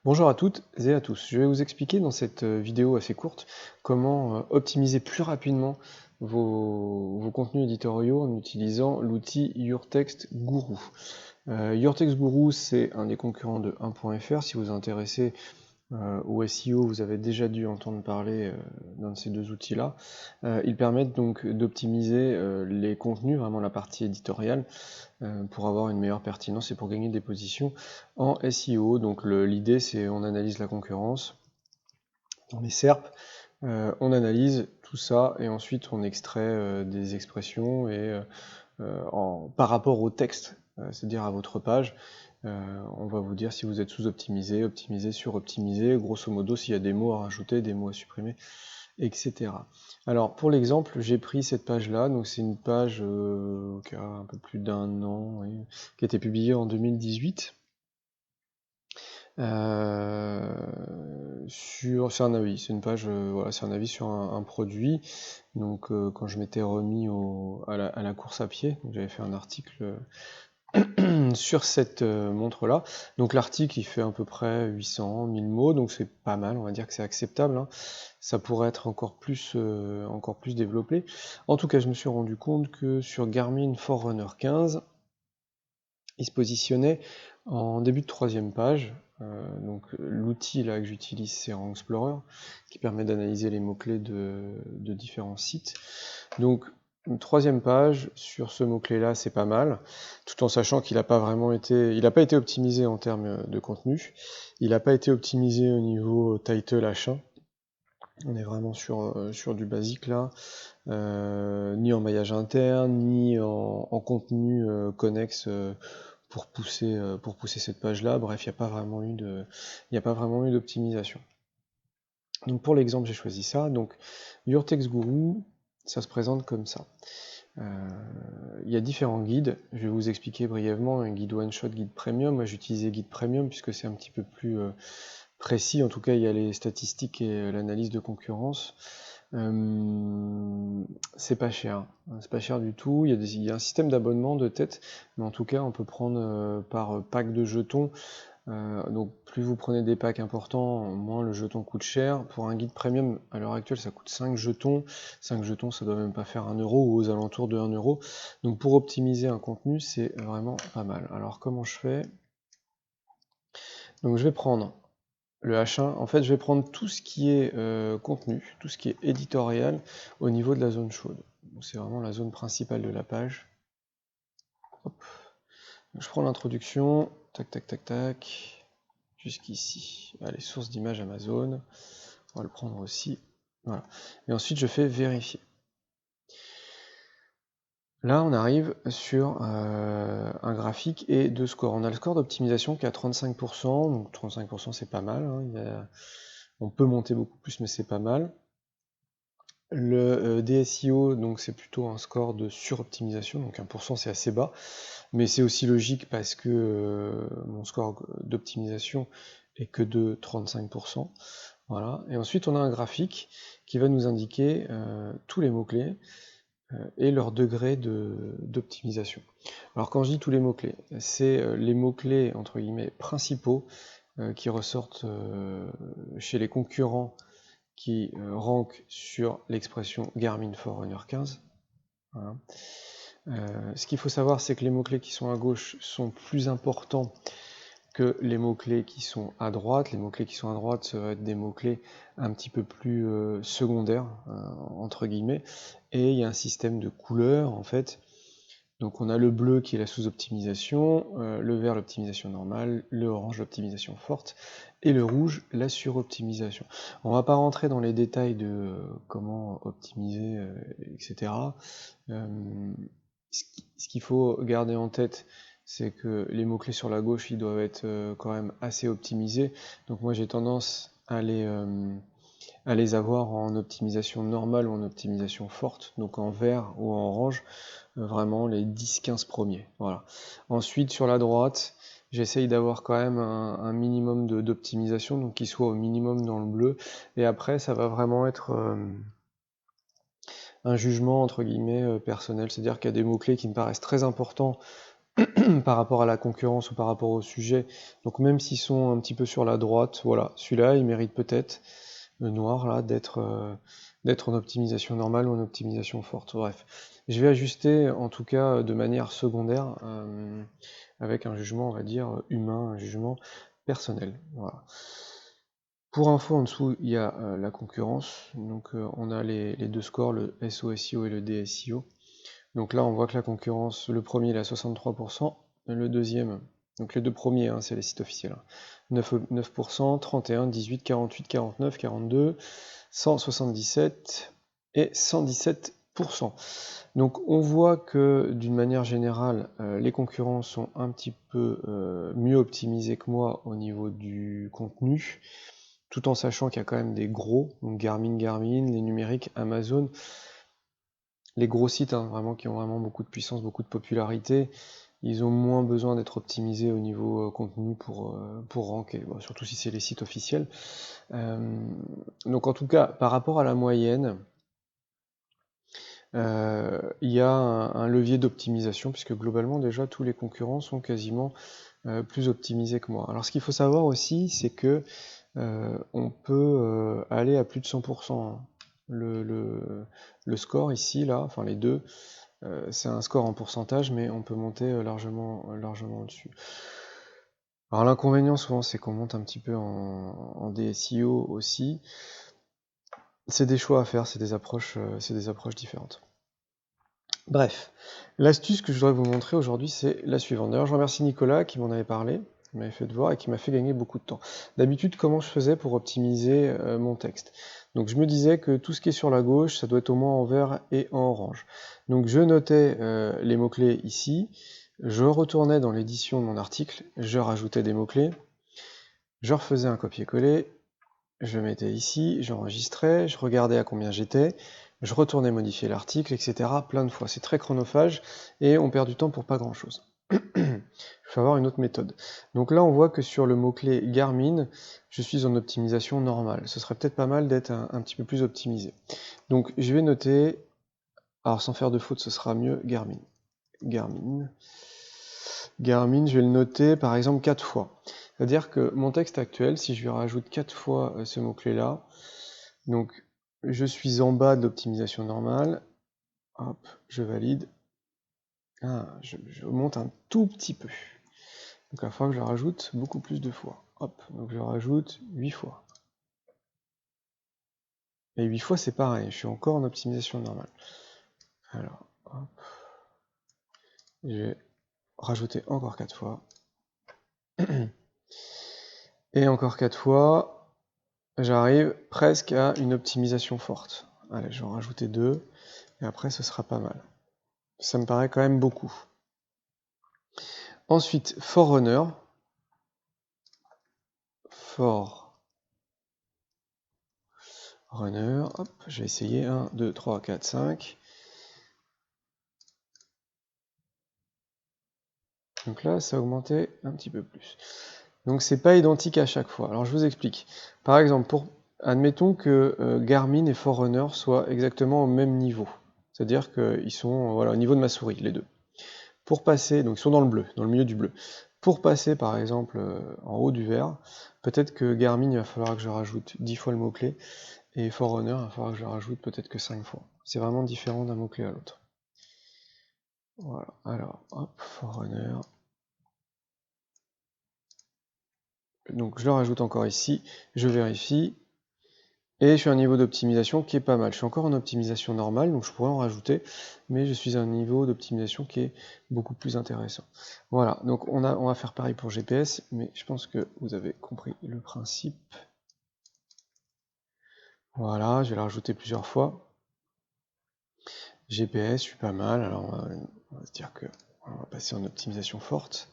Bonjour à toutes et à tous. Je vais vous expliquer dans cette vidéo assez courte comment optimiser plus rapidement vos contenus éditoriaux en utilisant l'outil YourText Guru. YourText Guru, c'est un des concurrents de 1.fr. Si vous vous intéressez au SEO, vous avez déjà dû entendre parler d'un de ces deux outils-là. Ils permettent donc d'optimiser les contenus, vraiment la partie éditoriale, pour avoir une meilleure pertinence et pour gagner des positions en SEO. Donc l'idée, c'est on analyse la concurrence dans les SERP, on analyse tout ça et ensuite on extrait des expressions et par rapport au texte, c'est-à-dire à votre page, on va vous dire si vous êtes sous-optimisé, optimisé, sur-optimisé, grosso modo s'il y a des mots à rajouter, des mots à supprimer, etc. Alors pour l'exemple, j'ai pris cette page-là, donc c'est une page qui a un peu plus d'un an, oui, qui a été publiée en 2018. C'est un avis, c'est une page, voilà, c'est un avis sur un produit. Donc quand je m'étais remis à la course à pied, j'avais fait un article sur cette montre-là. Donc l'article, il fait à peu près 800, 1000 mots, donc c'est pas mal, on va dire que c'est acceptable, hein. Ça pourrait être encore plus développé. En tout cas, je me suis rendu compte que sur Garmin Forerunner 15, il se positionnait en début de troisième page. Donc l'outil là que j'utilise, c'est Rank Explorer, qui permet d'analyser les mots-clés de différents sites. Donc une troisième page sur ce mot-clé là, c'est pas mal, tout en sachant qu'il n'a pas été optimisé en termes de contenu, il n'a pas été optimisé au niveau title H1, on est vraiment sur du basique là, ni en maillage interne, ni en contenu connexe pour pousser cette page là. Bref, il n'y a pas vraiment eu d'optimisation. Donc pour l'exemple, j'ai choisi ça. Donc YourText Guru, ça se présente comme ça. Il y a différents guides, je vais vous expliquer brièvement, un guide one shot, guide premium. Moi j'utilisais guide premium puisque c'est un petit peu plus précis, en tout cas il y a les statistiques et l'analyse de concurrence. C'est pas cher du tout, il y a un système d'abonnement de tête, mais en tout cas on peut prendre par pack de jetons. Donc plus vous prenez des packs importants, moins le jeton coûte cher. Pour un guide premium, à l'heure actuelle, ça coûte 5 jetons. 5 jetons, ça doit même pas faire 1 euro ou aux alentours de 1 euro. Donc pour optimiser un contenu, c'est vraiment pas mal. Alors comment je fais? Donc je vais prendre le H1. En fait, je vais prendre tout ce qui est contenu, tout ce qui est éditorial au niveau de la zone chaude. C'est vraiment la zone principale de la page. Hop. Donc, je prends l'introduction, tac, tac, tac, tac, jusqu'ici. Allez, source d'image Amazon, on va le prendre aussi. Voilà. Et ensuite, je fais vérifier. Là, on arrive sur un graphique et deux scores. On a le score d'optimisation qui est à 35%, donc 35% c'est pas mal, hein. On peut monter beaucoup plus, mais c'est pas mal. Le DSIO, donc c'est plutôt un score de suroptimisation, donc 1% c'est assez bas, mais c'est aussi logique parce que mon score d'optimisation est que de 35%. Voilà. Et ensuite on a un graphique qui va nous indiquer tous les mots-clés et leur degré d'optimisation. Alors quand je dis tous les mots-clés, c'est les mots-clés entre guillemets principaux qui ressortent chez les concurrents qui rankent sur l'expression Garmin Forerunner 15. Voilà. Ce qu'il faut savoir, c'est que les mots-clés qui sont à gauche sont plus importants que les mots-clés qui sont à droite. Les mots-clés qui sont à droite, ça va être des mots-clés un petit peu plus secondaires, entre guillemets, et il y a un système de couleurs, en fait. Donc on a le bleu qui est la sous-optimisation, le vert l'optimisation normale, le orange l'optimisation forte, et le rouge la suroptimisation. On va pas rentrer dans les détails de comment optimiser, etc. Ce qu'il faut garder en tête, c'est que les mots-clés sur la gauche, ils doivent être quand même assez optimisés. Donc moi j'ai tendance à les avoir en optimisation normale ou en optimisation forte, donc en vert ou en orange, vraiment les 10-15 premiers. Voilà. Ensuite sur la droite, j'essaye d'avoir quand même un minimum d'optimisation, donc qu'il soit au minimum dans le bleu, et après ça va vraiment être un jugement entre guillemets personnel, c'est-à-dire qu'il y a des mots-clés qui me paraissent très importants par rapport à la concurrence ou par rapport au sujet. Donc même s'ils sont un petit peu sur la droite, voilà, celui-là, il mérite peut-être, le noir, là, d'être en optimisation normale ou en optimisation forte. Bref, je vais ajuster, en tout cas, de manière secondaire, avec un jugement, on va dire, humain, un jugement personnel. Voilà. Pour info, en dessous, il y a la concurrence. Donc on a les deux scores, le SO-SEO et le DSIO. Donc là, on voit que la concurrence, le premier, il est à 63%, le deuxième, donc les deux premiers, hein, c'est les sites officiels, hein, 9%, 31, 18, 48, 49, 42, 177 et 117%. Donc on voit que d'une manière générale, les concurrents sont un petit peu mieux optimisés que moi au niveau du contenu, tout en sachant qu'il y a quand même des gros, donc Garmin, les numériques, Amazon, les gros sites, hein, vraiment, qui ont vraiment beaucoup de puissance, beaucoup de popularité, ils ont moins besoin d'être optimisés au niveau contenu pour ranker, bon, surtout si c'est les sites officiels. Donc en tout cas, par rapport à la moyenne, il y a un levier d'optimisation, puisque globalement déjà tous les concurrents sont quasiment plus optimisés que moi. Alors ce qu'il faut savoir aussi, c'est que on peut aller à plus de 100%. Hein. Le score ici, là, enfin les deux, c'est un score en pourcentage, mais on peut monter largement au-dessus. Alors l'inconvénient souvent, c'est qu'on monte un petit peu en DSIO aussi. C'est des choix à faire, c'est des approches différentes. Bref, l'astuce que je voudrais vous montrer aujourd'hui, c'est la suivante. D'ailleurs, je remercie Nicolas qui m'en avait parlé, qui m'avait fait devoir et qui m'a fait gagner beaucoup de temps. D'habitude, comment je faisais pour optimiser mon texte? Donc je me disais que tout ce qui est sur la gauche, ça doit être au moins en vert et en orange. Donc je notais les mots-clés ici, je retournais dans l'édition de mon article, je rajoutais des mots-clés, je refaisais un copier-coller, je mettais ici, j'enregistrais, je regardais à combien j'étais, je retournais modifier l'article, etc. plein de fois. C'est très chronophage et on perd du temps pour pas grand-chose. Il faut avoir une autre méthode. Donc là, on voit que sur le mot-clé Garmin, je suis en optimisation normale. Ce serait peut-être pas mal d'être un petit peu plus optimisé. Donc je vais noter, alors sans faire de faute, ce sera mieux, Garmin. Garmin, je vais le noter par exemple 4 fois. C'est-à-dire que mon texte actuel, si je lui rajoute 4 fois ce mot-clé-là, donc je suis en bas de l'optimisation normale, hop, je valide, je monte un tout petit peu. Donc il va falloir que je le rajoute beaucoup plus de fois. Hop, donc je rajoute 8 fois. Et 8 fois c'est pareil, je suis encore en optimisation normale. Alors, hop, je vais rajouter encore 4 fois. Et encore 4 fois, j'arrive presque à une optimisation forte. Allez, je vais en rajouter 2, et après ce sera pas mal. Ça me paraît quand même beaucoup. Ensuite, Forerunner. Forerunner, hop, je vais essayer. 1, 2, 3, 4, 5. Donc là, ça a augmenté un petit peu plus. Donc c'est pas identique à chaque fois. Alors je vous explique. Par exemple, admettons que Garmin et Forerunner soient exactement au même niveau. C'est-à-dire qu'ils sont voilà, au niveau de ma souris, les deux. Pour passer, donc ils sont dans le bleu, dans le milieu du bleu. Pour passer par exemple en haut du vert, peut-être que Garmin, il va falloir que je rajoute 10 fois le mot-clé, et Forerunner, il va falloir que je rajoute peut-être que 5 fois. C'est vraiment différent d'un mot-clé à l'autre. Voilà, alors, hop, Forerunner. Donc je le rajoute encore ici, je vérifie, et je suis à un niveau d'optimisation qui est pas mal. Je suis encore en optimisation normale, donc je pourrais en rajouter, mais je suis à un niveau d'optimisation qui est beaucoup plus intéressant. Voilà, donc on va faire pareil pour GPS, mais je pense que vous avez compris le principe. Voilà, je vais la rajouter plusieurs fois. GPS, je suis pas mal, alors on va se dire que on va passer en optimisation forte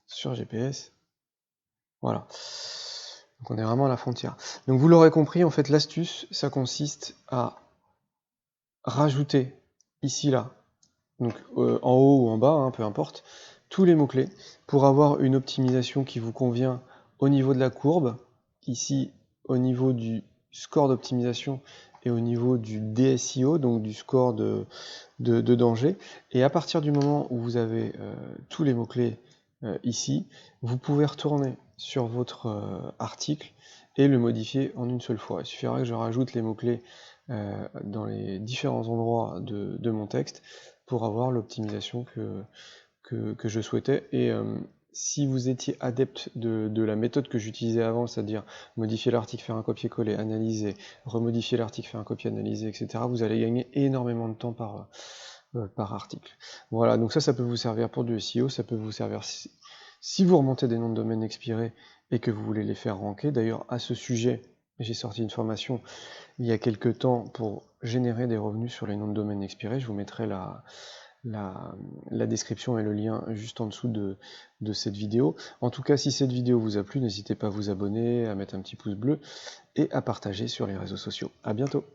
sur GPS. Voilà. Donc on est vraiment à la frontière. Donc vous l'aurez compris, en fait l'astuce, ça consiste à rajouter ici, là, donc en haut ou en bas, hein, peu importe, tous les mots-clés pour avoir une optimisation qui vous convient au niveau de la courbe, ici au niveau du score d'optimisation et au niveau du DSIO, donc du score de danger. Et à partir du moment où vous avez tous les mots-clés ici, vous pouvez retourner sur votre article et le modifier en une seule fois. Il suffira que je rajoute les mots-clés dans les différents endroits de mon texte pour avoir l'optimisation que je souhaitais. Et si vous étiez adepte de la méthode que j'utilisais avant, c'est-à-dire modifier l'article, faire un copier-coller, analyser, remodifier l'article, faire un copier, analyser, etc., vous allez gagner énormément de temps par article. Voilà, donc ça peut vous servir pour du SEO, ça peut vous servir si vous remontez des noms de domaine expirés et que vous voulez les faire ranker. D'ailleurs, à ce sujet, j'ai sorti une formation il y a quelques temps pour générer des revenus sur les noms de domaine expirés. Je vous mettrai la description et le lien juste en dessous de cette vidéo. En tout cas, si cette vidéo vous a plu, n'hésitez pas à vous abonner, à mettre un petit pouce bleu et à partager sur les réseaux sociaux. À bientôt!